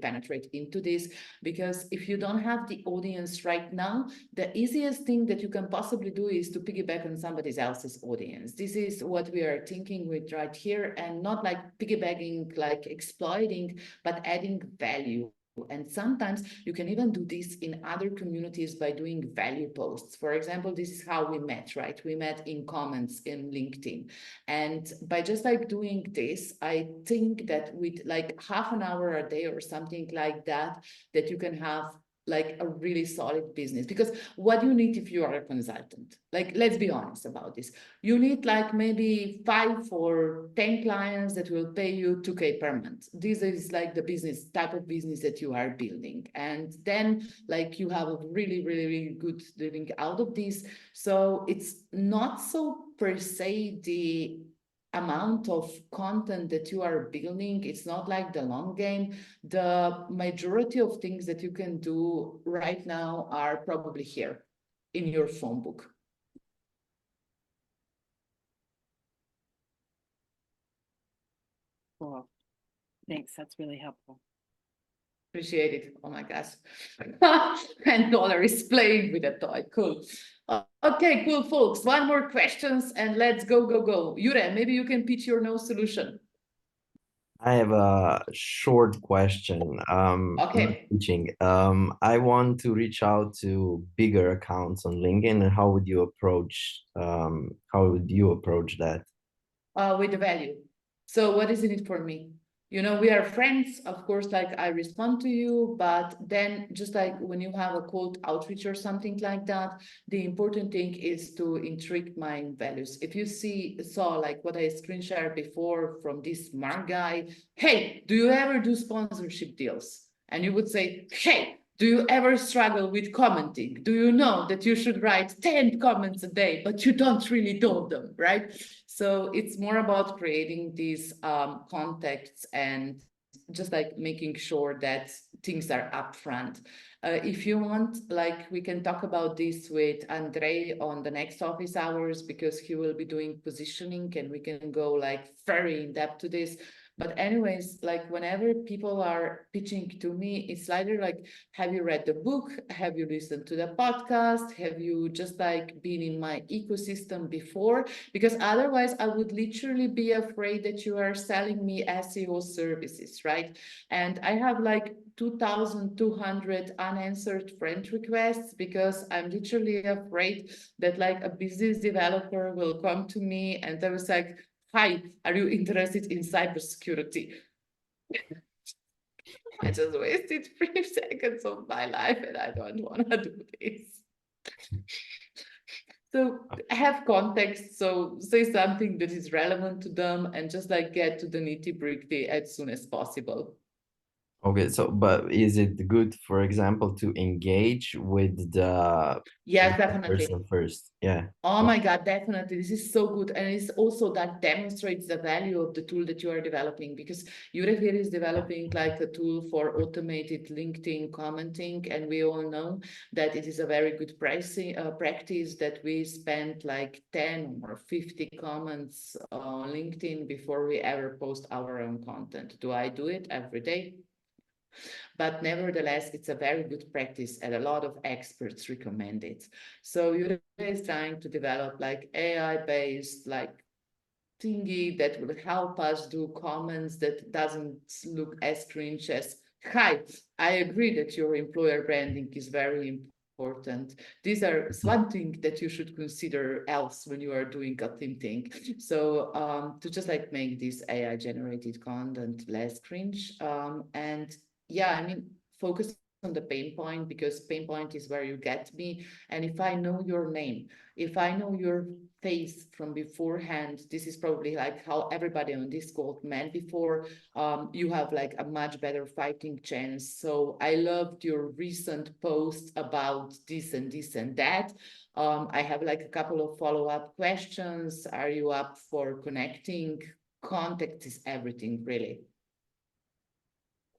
penetrate into this, because if you don't have the audience right now, the easiest thing that you can possibly do is to piggyback on somebody else's audience. This is what we are thinking with right here, and not like piggybacking, like exploiting, but adding value. And sometimes you can even do this in other communities by doing value posts. For example, this is how we met, right? We met in comments in LinkedIn. And by just like doing this, I think that with like half an hour a day or something like that, that you can have like a really solid business. Because what you need if you are a consultant, like, let's be honest about this, you need like maybe 5 or 10 clients that will pay you 2K per month. This is like the business type of business that you are building, and then like you have a really good living out of this. So it's not so per se the amount of content that you are building, it's not like the long game. The majority of things that you can do right now are probably here in your phone book. Cool. Thanks. That's really helpful. Appreciate it. Oh my gosh. And dollar is playing with a toy. Cool. Okay, cool, folks. One more questions and let's go. Jure, maybe you can pitch your no solution. I have a short question. Okay. Not teaching. I want to reach out to bigger accounts on LinkedIn, and how would you approach that? With the value. So what is in it for me? You know, we are friends, of course, like I respond to you, but then just like when you have a cold outreach or something like that, the important thing is to intrigue my values. If you saw like what I screen shared before from this smart guy, hey, do you ever do sponsorship deals? And you would say, hey, do you ever struggle with commenting? Do you know that you should write 10 comments a day, but you don't really do them, right? So it's more about creating these contacts and just like making sure that things are upfront. If you want, like we can talk about this with Andre on the next office hours, because he will be doing positioning and we can go like very in depth to this. But anyways, like whenever people are pitching to me, it's either like, have you read the book? Have you listened to the podcast? Have you just like been in my ecosystem before? Because otherwise I would literally be afraid that you are selling me SEO services, right? And I have like 2,200 unanswered friend requests because I'm literally afraid that like a business developer will come to me and I was like, hi, are you interested in cybersecurity? I just wasted 3 seconds of my life and I don't want to do this. So have context, so say something that is relevant to them and just like get to the nitty-gritty as soon as possible. Okay, so but is it good, for example, to engage with the Yes, definitely. person first? Yeah. Oh my God, definitely. This is so good. And it's also that demonstrates the value of the tool that you are developing, because Jure here is developing like a tool for automated LinkedIn commenting. And we all know that it is a very good practice that we spend like 10 or 50 comments on LinkedIn before we ever post our own content. Do I do it every day? But nevertheless, it's a very good practice and a lot of experts recommend it. So Yuri is trying to develop like AI-based like thingy that will help us do comments that doesn't look as cringe as, hi, I agree that your employer branding is very important. These are one thing that you should consider else when you are doing a team thing. So to just like make this AI generated content less cringe. And yeah, I mean, focus on the pain point, because pain point is where you get me. And if I know your name, if I know your face from beforehand, this is probably like how everybody on this call met before, you have like a much better fighting chance. So I loved your recent post about this and this and that. I have like a couple of follow-up questions. Are you up for connecting? Contact is everything, really.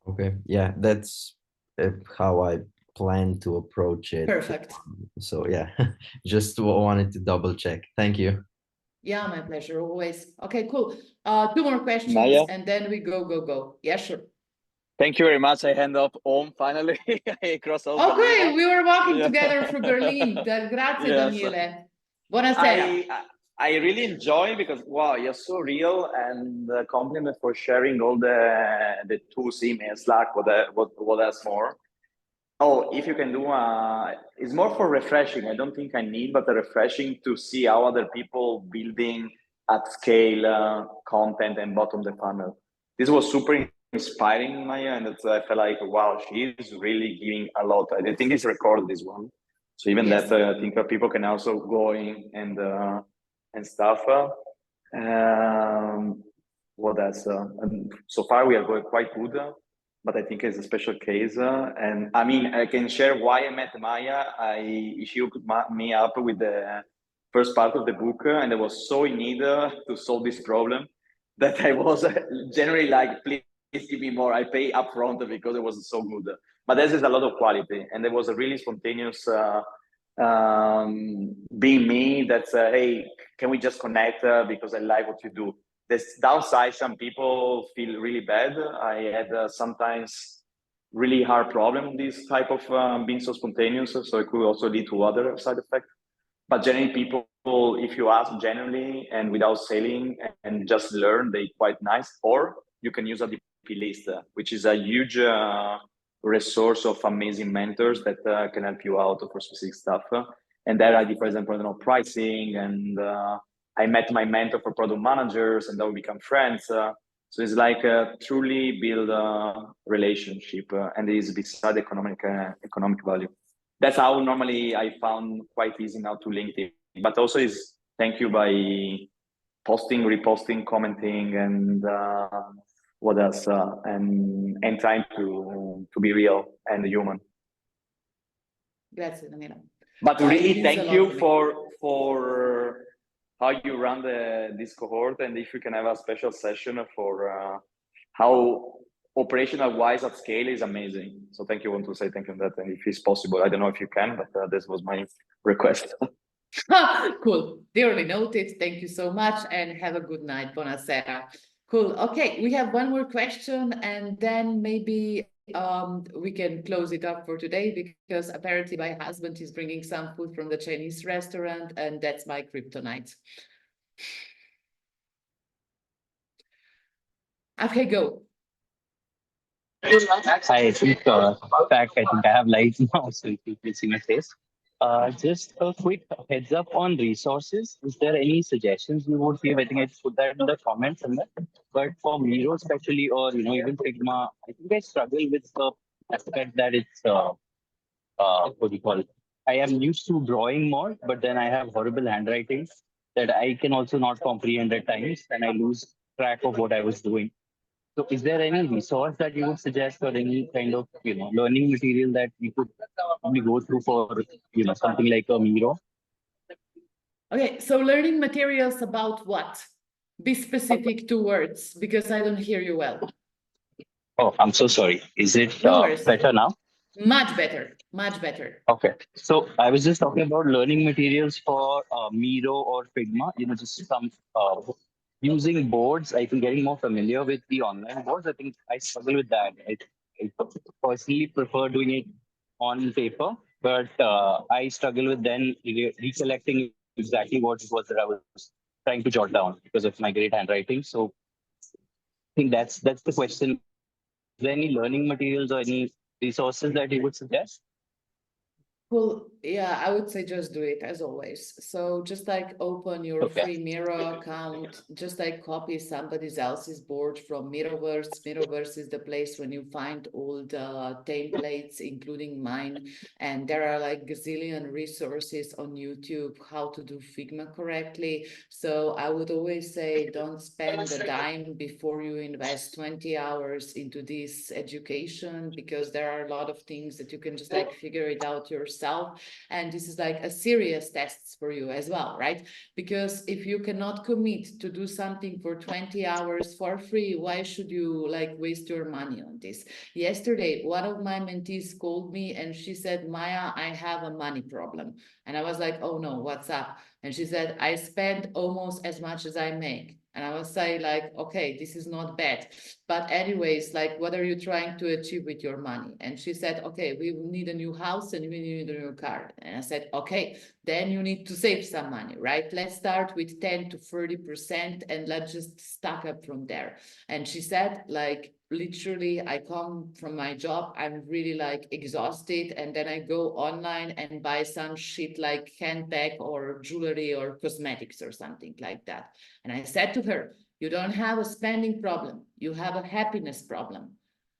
Okay, yeah, that's how I plan to approach it. Perfect. So yeah, just wanted to double check. Thank you. Yeah, my pleasure, always. Okay, cool. Two more questions Maja? and then we go. Yeah, sure. Thank you very much. I hand up home finally. I cross over. Okay, we were walking Yeah. together through Berlin. Grazie, Yes. Daniele. Buonasera. I really enjoy because wow, you're so real, and compliment for sharing all the tools, email, Slack, what else more. Oh, if you can do, it's more for refreshing. I don't think I need, but refreshing to see how other people building at scale content and bottom the funnel. This was super inspiring, Maya, and I felt like, wow, she is really giving a lot. I think it's recorded, this one. So even Yes. that, I think people can also go in and stuff. What else? And so far we are going quite good, but I think it's a special case. And I mean, I can share why I met Maya. She hooked me up with the first part of the book, and I was so in need to solve this problem that I was generally like, please give me more. I pay upfront because it was so good. But this is a lot of quality, and there was a really spontaneous being me. That's hey, can we just connect because I like what you do. This downside, some people feel really bad. I had sometimes really hard problem this type of being so spontaneous, so it could also lead to other side effects. But generally, people, if you ask genuinely and without selling and just learn, they quite nice. Or you can use a DP list, which is a huge resource of amazing mentors that can help you out for specific stuff. And there I did, for example, I don't know, pricing, and I met my mentor for product managers, and then we become friends. So it's like truly build a relationship, and it is beside economic value. That's how normally I found quite easy now to LinkedIn. But also is thank you by posting, reposting, commenting, and what else? And trying to be real and human. Grazie, Daniela. But really, means a thank lot you to me. for how you run this cohort, and if you can have a special session for how operational wise at scale is amazing. So thank you. I want to say thank you on that, and if it's possible, I don't know if you can, but this was my request. Cool. Dearly noted. Thank you so much and have a good night. Buonasera. Cool. Okay, we have one more question and then maybe we can close it up for today because apparently my husband is bringing some food from the Chinese restaurant and that's my kryptonite. Okay, go. I think, in fact, I think I have lights now, so you can see my face. Just a quick heads up on resources. Is there any suggestions you would give? I think I put that in the comments somewhere. But for Miro especially, or even Figma, I think I struggle with the aspect that it's what do you call it? I am used to drawing more, but then I have horrible handwriting that I can also not comprehend at times, and I lose track of what I was doing. So is there any resource that you would suggest or any kind of, learning material that we could probably go through for, something like a Miro? Okay, so learning materials about what? Be specific to words because I don't hear you well. Oh, I'm so sorry. Is it No worries. better now? Much better, much better. Okay. So I was just talking about learning materials for Miro or Figma, just some using boards. I think getting more familiar with the online boards. I think I struggle with that. I personally prefer doing it on paper, but I struggle with then recollecting exactly what it was that I was trying to jot down because of my great handwriting. So I think that's the question. Is there any learning materials or any resources that you would suggest? Well, yeah, I would say just do it as always. So just like open your free Miro account, just like copy somebody else's board from Miroverse. Miroverse is the place when you find all the templates, including mine. And there are like gazillion resources on YouTube how to do Figma correctly. So I would always say don't spend a dime before you invest 20 hours into this education because there are a lot of things that you can just like figure it out yourself yourself. And this is like a serious test for you as well, right? Because if you cannot commit to do something for 20 hours for free, why should you like waste your money on this? Yesterday, one of my mentees called me and she said, Maya, I have a money problem. And I was like, oh no, what's up? And she said, I spend almost as much as I make. And I was saying like, okay, this is not bad. But anyways, like, what are you trying to achieve with your money? And she said, okay, we need a new house and we need a new car. And I said, okay, then you need to save some money, right? Let's start with 10 to 30% and let's just stack up from there. And she said, like, literally, I come from my job, I'm really like exhausted, and then I go online and buy some shit like handbag or jewelry or cosmetics or something like that. And I said to her, you don't have a spending problem, you have a happiness problem.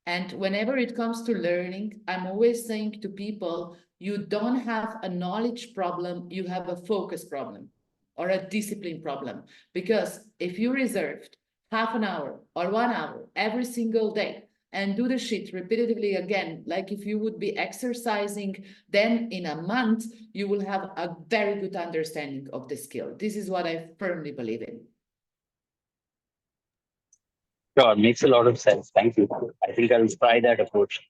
And whenever it comes to learning, I'm always saying to people, you don't have a knowledge problem, you have a focus problem or a discipline problem. Because if you reserved half an hour or 1 hour every single day and do the shit repetitively again, like if you would be exercising, then in a month, you will have a very good understanding of the skill. This is what I firmly believe in. Sure, makes a lot of sense. Thank you. I think I'll try that approach.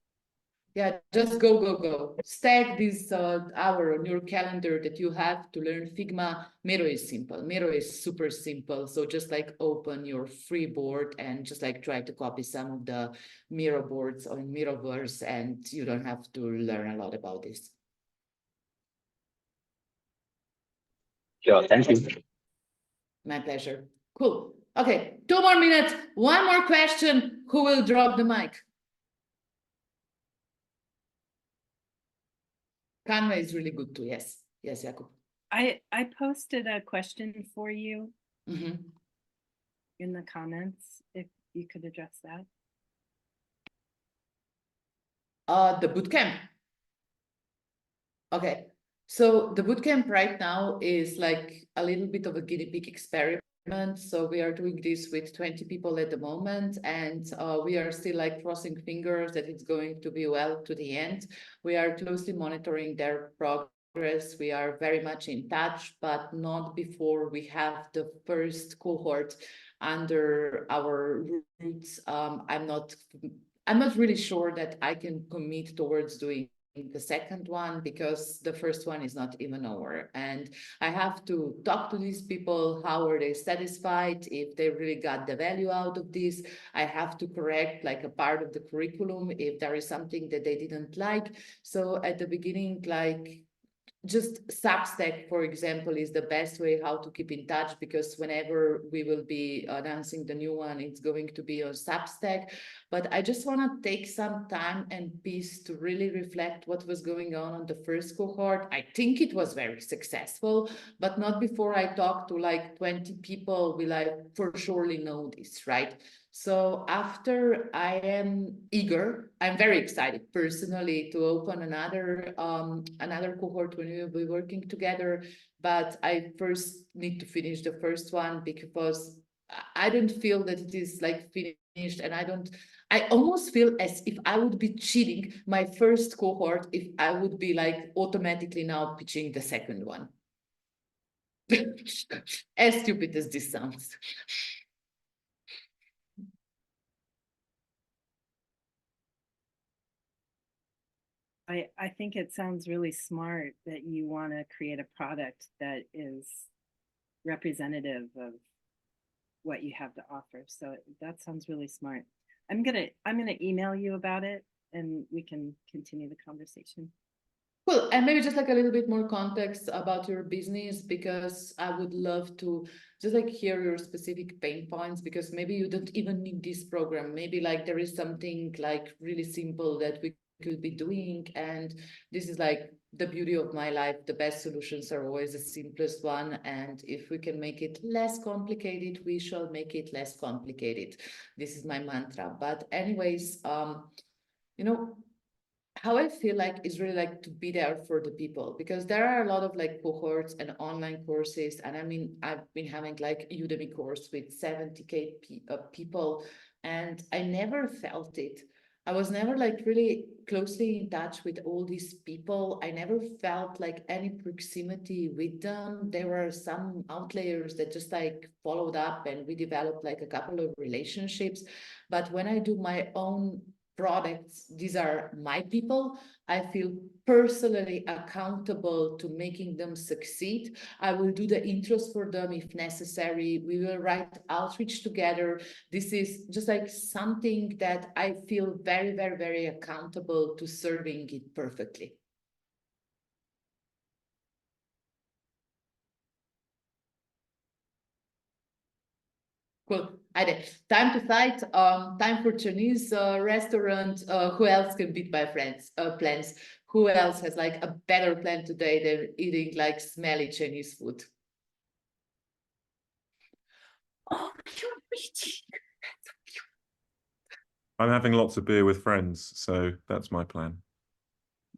Yeah, just go, go, go. Stack this hour on your calendar that you have to learn Figma. Miro is simple. Miro is super simple. So just like open your free board and just like try to copy some of the Miro boards on Miroverse, and you don't have to learn a lot about this. Sure, thank you. My pleasure. Cool. Okay, 2 more minutes. One more question. Who will drop the mic? Canva is really good too. Yes. Yes, Jakub. I posted a question for you Mm-hmm. in the comments, if you could address that. The bootcamp. Okay. So the bootcamp right now is like a little bit of a guinea pig experiment. So we are doing this with 20 people at the moment, and we are still like crossing fingers that it's going to be well to the end. We are closely monitoring their progress. We are very much in touch, but not before we have the first cohort under our roots. I'm not really sure that I can commit towards doing the second one because the first one is not even over, and I have to talk to these people. How are they satisfied? If they really got the value out of this, I have to correct like a part of the curriculum if there is something that they didn't like. So at the beginning, like just Substack, for example, is the best way how to keep in touch, because whenever we will be announcing the new one, it's going to be on Substack. But I just want to take some time and peace to really reflect what was going on the first cohort. I think it was very successful, but not before I talk to like 20 people will I for surely know this, right? So after I am eager, I'm very excited personally to open another cohort when we will be working together. But I first need to finish the first one because I don't feel that it is like finished, and I almost feel as if I would be cheating my first cohort if I would be like automatically now pitching the second one. As stupid as this sounds. I think it sounds really smart that you want to create a product that is representative of what you have to offer. So that sounds really smart. I'm gonna email you about it and we can continue the conversation. Cool. And maybe just like a little bit more context about your business, because I would love to just like hear your specific pain points, because maybe you don't even need this program. Maybe like there is something like really simple that we could be doing. And this is like the beauty of my life. The best solutions are always the simplest one. And if we can make it less complicated, we shall make it less complicated. This is my mantra. But anyways, you know, how I feel like is really like to be there for the people, because there are a lot of like cohorts and online courses. And I mean, I've been having like Udemy course with 70K people, and I never felt it. I was never like really closely in touch with all these people. I never felt like any proximity with them. There were some outliers that just like followed up and we developed like a couple of relationships. But when I do my own products, these are my people. I feel personally accountable to making them succeed. I will do the intros for them if necessary. We will write outreach together. This is just like something that I feel very, very, very accountable to serving it perfectly. Cool. Time to fight. Time for Chinese restaurant. Who else can beat my friends' plans? Who else has like a better plan today than eating like smelly Chinese food? Oh, you're reaching. I'm having lots of beer with friends, so that's my plan.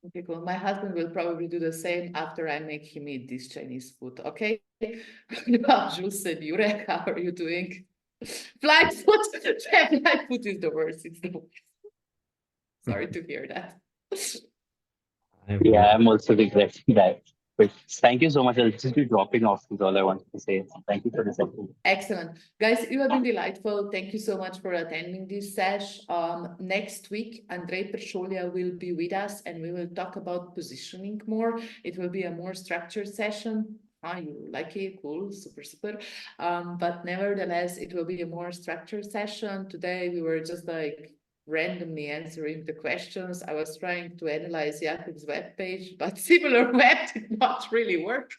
Okay, cool. My husband will probably do the same after I make him eat this Chinese food. Okay. Jules and Jurek, how are you doing? Flight food. Flight food is the worst. It's the worst. Sorry to hear that. Yeah, I'm also regretting that. But thank you so much. I'll just be dropping off is all I wanted to say. Thank you for this episode. Excellent. Guys, you have been delightful. Thank you so much for attending this sesh. Next week, Andrei Persholia will be with us and we will talk about positioning more. It will be a more structured session. You like it? Cool, super, super. But nevertheless, it will be a more structured session. Today, we were just like randomly answering the questions. I was trying to analyze Jakub's webpage, but similar web did not really work.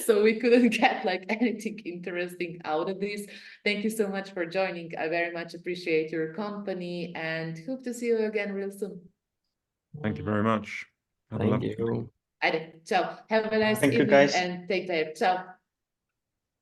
So we couldn't get like anything interesting out of this. Thank you so much for joining. I very much appreciate your company and hope to see you again real soon. Thank you very much. Have a Thank lovely you. Ciao. Have a nice Thank you, evening guys. and take care. Ciao.